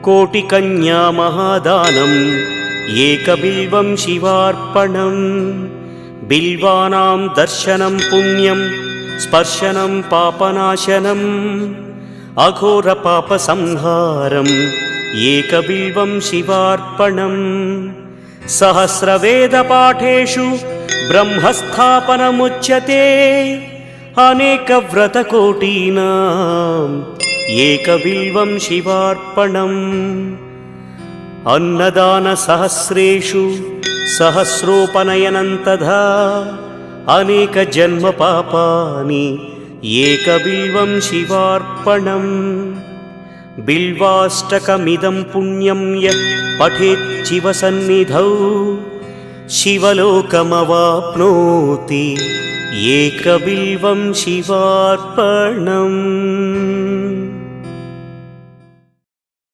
कोटिकन्या महादानम् एकबिल्वं शिवार्पणम् बिल्वानां दर्शनं पुण्यं स्पर्शनं पापनाशनम् अघोरपापसंहारम् एकबिल्वं शिवार्पणम् सहस्रवेदपाठेषु ब्रह्मस्थापनमुच्यते अनेकव्रतकोटीनाम् एकबिल्वं शिवार्पणम् अन्नदानसहस्रेषु सहस्रोपनयनं तथा अनेकजन्मपापानि एकबिल्वं शिवार्पणम् बिल्वाष्टकमिदं पुण्यं यः पठेत् शिवसन्निधौ शिवलोकमवाप्नोति एकबिल्वं शिवार्पणम्।